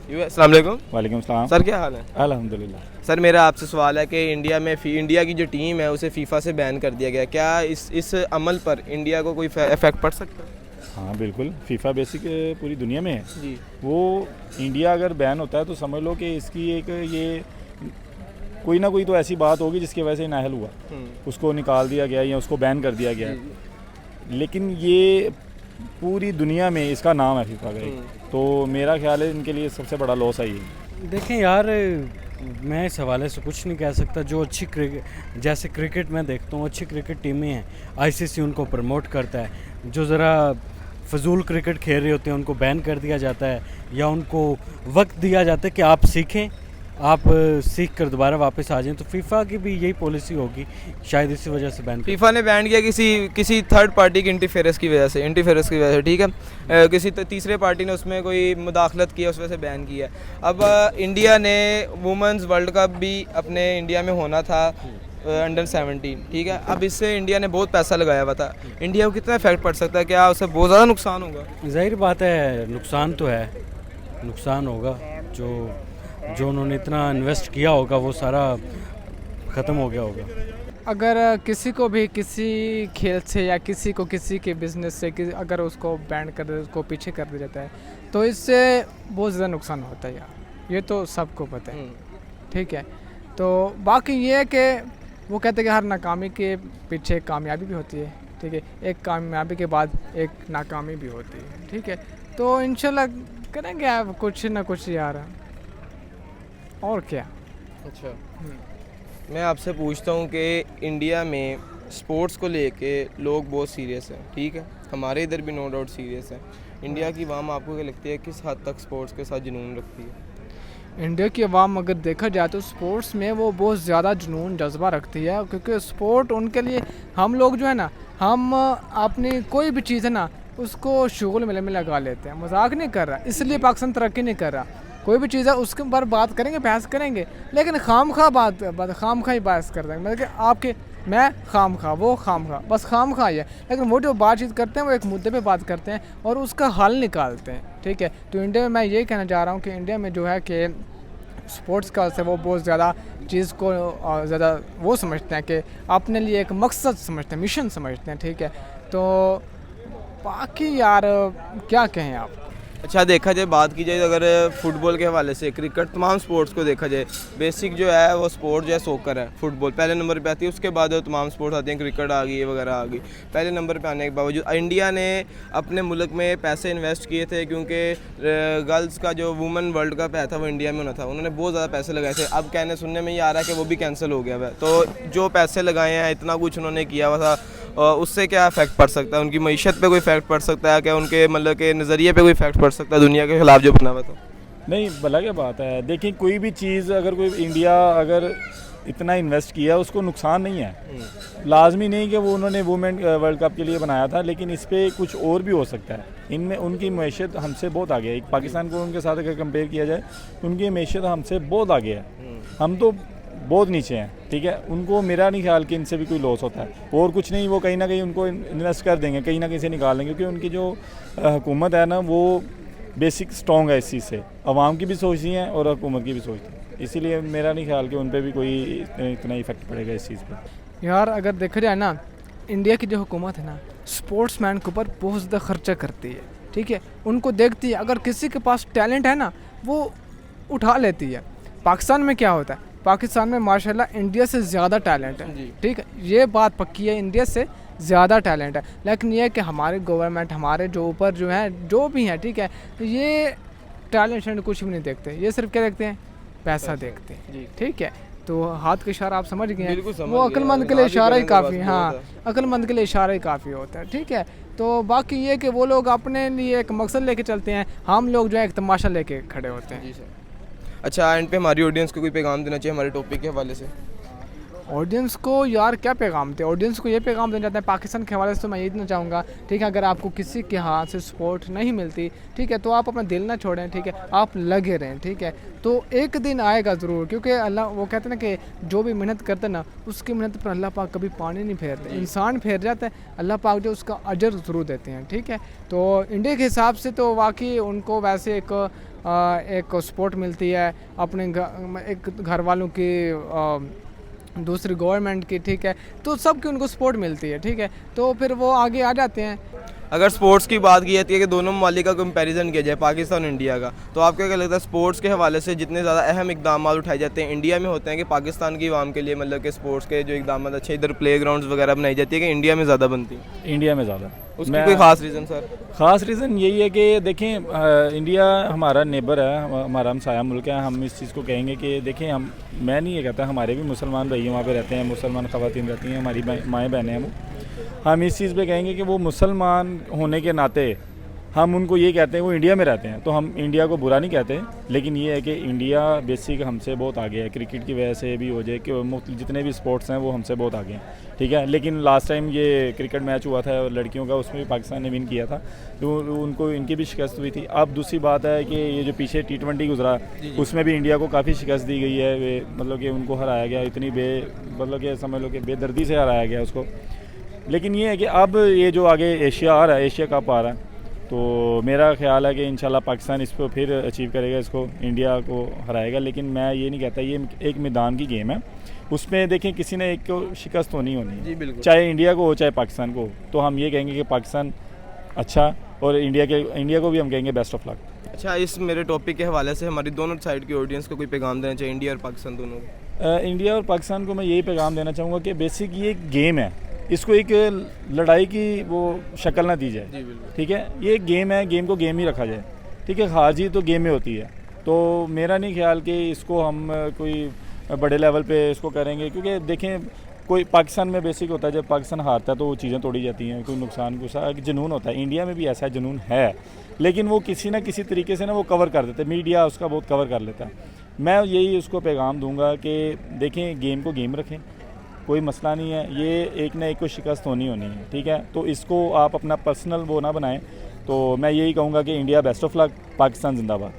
अस्सलाम वालेकुम। वालेकुम सलाम। सर क्या हाल है? अल्हम्दुलिल्लाह। सर मेरा आपसे सवाल है कि इंडिया में इंडिया की जो टीम है उसे फीफा से बैन कर दिया गया, क्या इस अमल पर इंडिया को कोई इफेक्ट पड़ सकता है? हाँ बिल्कुल, फीफा बेसिक पूरी दुनिया में है। जी। वो इंडिया अगर बैन होता है तो समझ लो कि इसकी एक ये कोई ना कोई तो ऐसी बात होगी जिसकी वजह से नाहल हुआ, उसको निकाल दिया गया या उसको बैन कर दिया गया। लेकिन ये पूरी दुनिया में इसका नाम है फीफा का एक। तो मेरा ख्याल है इनके लिए सबसे बड़ा लॉस है ये। देखें यार, मैं इस हवाले से कुछ नहीं कह सकता। जो अच्छी क्रिकेट, जैसे क्रिकेट मैं देखता हूँ, अच्छी क्रिकेट टीमें हैं, आईसीसी उनको प्रमोट करता है। जो ज़रा फजूल क्रिकेट खेल रहे होते हैं उनको बैन कर दिया जाता है, या उनको वक्त दिया जाता है कि आप सीखें, आप सीख कर दोबारा वापस आ जाएं। तो फीफा की भी यही पॉलिसी होगी, शायद इसी वजह से बैन। फीफा ने बैन किया किसी थर्ड पार्टी की इंटरफेरेंस की वजह से, ठीक है। किसी तीसरे पार्टी ने उसमें कोई मुदाखलत किया, उस वजह से बैन किया। अब इंडिया ने वुमेंस वर्ल्ड कप भी अपने इंडिया में होना था, अंडर 17, ठीक है। अब इससे इंडिया ने बहुत पैसा लगाया हुआ था, इंडिया को कितना इफेक्ट पड़ सकता है? क्या उससे बहुत ज़्यादा नुकसान होगा? जाहिर बात है, नुकसान तो है, नुकसान होगा। जो उन्होंने इतना इन्वेस्ट किया होगा वो सारा ख़त्म हो गया होगा। अगर किसी को भी किसी खेल से या किसी को किसी के बिज़नेस से अगर उसको बैन कर दे, उसको पीछे कर दिया जाता है, तो इससे बहुत ज़्यादा नुकसान होता है यार, ये तो सबको पता है, ठीक है। तो बाकी ये है कि वो कहते हैं कि हर नाकामी के पीछे कामयाबी भी होती है, ठीक है। एक कामयाबी के बाद एक नाकामी भी होती है, ठीक है। तो इंशाल्लाह करेंगे आप कुछ ना कुछ यार, और क्या। अच्छा, मैं आपसे पूछता हूँ कि इंडिया में स्पोर्ट्स को लेके लोग बहुत सीरियस हैं, ठीक है। हमारे इधर भी नो डाउट सीरियस है। इंडिया की आवाम आपको क्या लगती है किस हद तक स्पोर्ट्स के साथ जुनून रखती है? इंडिया की आवाम अगर देखा जाए तो स्पोर्ट्स में वो बहुत ज़्यादा जुनून जज्बा रखती है, क्योंकि स्पोर्ट उनके लिए, हम लोग जो है ना, हम अपनी कोई भी चीज़ है ना उसको शुगल मेले में लगा लेते हैं। मजाक नहीं कर रहा, इसलिए पाकिस्तान तरक्की नहीं कर रहा। कोई भी चीज़ है उसके ऊपर बात करेंगे, बहस करेंगे, लेकिन खाम खा ही बहस कर देंगे। मतलब कि आपके मैं खाम खा, वो खाम खा, बस खाम खा ही है। लेकिन वो जो बातचीत करते हैं वो एक मुद्दे पे बात करते हैं और उसका हल निकालते हैं, ठीक है। तो इंडिया में मैं ये कहना चाह रहा हूँ कि इंडिया में जो है कि स्पोर्ट्स का से वो बहुत ज़्यादा चीज़ को ज़्यादा वो समझते हैं कि अपने लिए एक मकसद समझते हैं, मिशन समझते हैं, ठीक है। तो बाकी यार क्या कहें आप। अच्छा, देखा जाए, बात की जाए अगर फुटबॉल के हवाले से, क्रिकेट, तमाम स्पोर्ट्स को देखा जाए, बेसिक जो है वो स्पोर्ट जो है सोकर है, फुटबॉल पहले नंबर पे आती है, उसके बाद तमाम स्पोर्ट्स आते हैं, क्रिकेट आ गई वगैरह आ गई। पहले नंबर पे आने के बावजूद इंडिया ने अपने मुल्क में पैसे इन्वेस्ट किए थे, क्योंकि गर्ल्स का जो वुमेन वर्ल्ड कप है था वो इंडिया में होना था, उन्होंने बहुत ज़्यादा पैसे लगाए थे। अब कहने सुनने में ये आ रहा है कि वो भी कैंसिल हो गया है। तो जो पैसे लगाए हैं, इतना कुछ उन्होंने किया हुआ था, उससे क्या इफेक्ट पड़ सकता है? उनकी मईशत पे कोई इफेक्ट पड़ सकता है क्या? उनके मतलब के नज़रिए पे कोई इफेक्ट पड़ सकता है दुनिया के खिलाफ जो बना हुआ था? नहीं, भला क्या बात है। देखिए, कोई भी चीज़ अगर कोई इंडिया अगर इतना इन्वेस्ट किया उसको नुकसान नहीं है। लाजमी नहीं कि वो उन्होंने वुमेन वर्ल्ड कप के लिए बनाया था, लेकिन इस पर कुछ और भी हो सकता है। इनमें उनकी मैशियत हमसे बहुत आगे है। एक पाकिस्तान को उनके साथ अगर कंपेयर किया जाए, उनकी मैशियत हमसे बहुत आगे है, हम तो बहुत नीचे हैं, ठीक है। उनको मेरा नहीं ख्याल कि इनसे भी कोई लॉस होता है। और कुछ नहीं, वो कहीं ना कहीं उनको इन्वेस्ट कर देंगे, कहीं ना कहीं से निकाल देंगे, क्योंकि उनकी जो हुकूमत है ना वो बेसिक स्ट्रॉन्ग है इस चीज़ से। अवाम की भी सोचती हैं और हुकूमत की भी सोचती है, इसीलिए मेरा नहीं ख्याल कि उन पर भी कोई इतना इफेक्ट पड़ेगा इस चीज़ पर। यार अगर देखा जाए ना, इंडिया की जो हुकूमत है ना, स्पोर्ट्स मैन के ऊपर बहुत ज़्यादा खर्चा करती है, ठीक है। उनको देखती है, अगर किसी के पास टैलेंट है ना वो उठा लेती है। पाकिस्तान में क्या होता है, पाकिस्तान में माशाल्लाह इंडिया से ज़्यादा टैलेंट है, ठीक है, ये बात पक्की है, इंडिया से ज़्यादा टैलेंट है। लेकिन ये है कि हमारे गवर्नमेंट, हमारे जो ऊपर जो है, जो भी हैं, ठीक है, ये टैलेंट कुछ भी नहीं देखते, ये सिर्फ क्या देखते हैं, पैसा देखते हैं, ठीक है। तो हाथ का इशारा आप समझ गए हैं, वो अक्लमंद के लिए इशारा ही काफ़ी, हाँ, अक्लमंद के लिए इशारा ही काफ़ी होता है, ठीक है। तो बाकी ये कि वो लोग अपने लिए एक मकसद लेके चलते हैं, हम लोग जो है एक तमाशा लेके खड़े होते हैं। अच्छा, एंड पे हमारी ऑडियंस को कोई पैगाम देना चाहिए हमारे टॉपिक के हवाले से? ऑडियंस को यार क्या पैगाम थे, ऑडियंस को ये पैगाम देना चाहते हैं पाकिस्तान के हवाले से। तो मैं ये देना चाहूँगा, ठीक है, अगर आपको किसी के हाथ से सपोर्ट नहीं मिलती, ठीक है, तो आप अपना दिल ना छोड़ें, ठीक है, आप लगे रहें, ठीक है। तो एक दिन आएगा ज़रूर, क्योंकि अल्लाह वो कहते हैं ना कि जो भी मेहनत करते ना उसकी मेहनत पर अल्लाह पाक कभी पानी नहीं फेरते, इंसान फेर जाता है, अल्लाह पाक जो उसका अजर ज़रूर देते हैं, ठीक है। तो इंडिया के हिसाब से तो वाकई उनको वैसे एक सपोर्ट मिलती है अपने एक घर वालों की, दूसरी गवर्नमेंट की, ठीक है, तो सबकी उनको सपोर्ट मिलती है, ठीक है, तो फिर वो आगे आ जाते हैं। अगर स्पोर्ट्स की बात की जाती है कि दोनों ममालिक का कंपैरिजन किया जाए पाकिस्तान और इंडिया का, तो आपको क्या लगता है स्पोर्ट्स के हवाले से जितने ज़्यादा अहम इकदाम उठाए जाते हैं इंडिया में होते हैं कि पाकिस्तान की आवाम के लिए, मतलब कि स्पोर्ट्स के जो इकदाम अच्छे इधर प्ले ग्राउंड्स वगैरह बनाई जाती है कि इंडिया में ज़्यादा बनती है? इंडिया में ज़्यादा। उसकी कोई ख़ास रीज़न सर? ख़ास रीज़न यही है कि देखें इंडिया हमारा नेबर है, हमारा हमसाया मुल्क है। हम इस चीज़ को कहेंगे कि देखें मैं नहीं ये कहता, हमारे भी मुसलमान भाई वहाँ पे रहते हैं, मुसलमान ख़वातीन रहती हैं, हमारी माएँ बहनें हैं, हम इस चीज़ पे कहेंगे कि वो मुसलमान होने के नाते हम उनको ये कहते हैं वो इंडिया में रहते हैं, तो हम इंडिया को बुरा नहीं कहते, लेकिन ये है कि इंडिया बेसिक हमसे बहुत आगे है। क्रिकेट की वजह से भी हो जाए कि जितने भी स्पोर्ट्स हैं वो हमसे बहुत आगे हैं, ठीक है। लेकिन लास्ट टाइम ये क्रिकेट मैच हुआ था लड़कियों का, उसमें भी पाकिस्तान ने विन किया था, तो उनको इनकी भी शिकस्त हुई थी। अब दूसरी बात है कि ये जो पीछे T20 गुजरा उसमें भी इंडिया को काफ़ी शिकस्त दी गई है, मतलब कि उनको हराया गया, इतनी मतलब कि समझ लो कि बेदर्दी से हराया गया उसको। लेकिन ये है कि अब ये जो आगे एशिया आ रहा है, एशिया कप आ रहा है, तो मेरा ख्याल है कि इंशाल्लाह पाकिस्तान इस पर फिर अचीव करेगा, इसको इंडिया को हराएगा। लेकिन मैं ये नहीं कहता, ये एक मैदान की गेम है, उसमें देखें किसी ने एक को शिकस्त होनी जी बिल्कुल, चाहे इंडिया को हो चाहे पाकिस्तान को हो। तो हम ये कहेंगे कि पाकिस्तान अच्छा, और इंडिया को भी हम कहेंगे बेस्ट ऑफ लक। अच्छा, इस मेरे टॉपिक के हवाले से हमारी दोनों साइड की ऑडियंस को कोई पैगाम देना चाहिए, इंडिया और पाकिस्तान दोनों को? इंडिया और पाकिस्तान को मैं यही पैगाम देना चाहूँगा कि बेसिक ये एक गेम है, इसको एक लड़ाई की वो शक्ल ना दी जाए, ठीक है। ये एक गेम है, गेम को गेम ही रखा जाए, ठीक है। हार जीत तो गेम में होती है, तो मेरा नहीं ख्याल कि इसको हम कोई बड़े लेवल पे इसको करेंगे, क्योंकि देखें कोई पाकिस्तान में बेसिक होता है, जब पाकिस्तान हारता है तो वो चीज़ें तोड़ी जाती हैं, कोई नुकसान गुस्सा जुनून होता है। इंडिया में भी ऐसा जुनून है, लेकिन वो किसी ना किसी तरीके से ना वो कवर कर देते हैं, मीडिया उसका बहुत कवर कर लेता है। मैं यही उसको पैगाम दूंगा कि देखें गेम को गेम रखें, कोई मसला नहीं है, ये एक ना एक को शिकस्त होनी है, ठीक है। तो इसको आप अपना पर्सनल वो ना बनाएं। तो मैं यही कहूँगा कि India best of luck, Pakistan जिंदाबाद।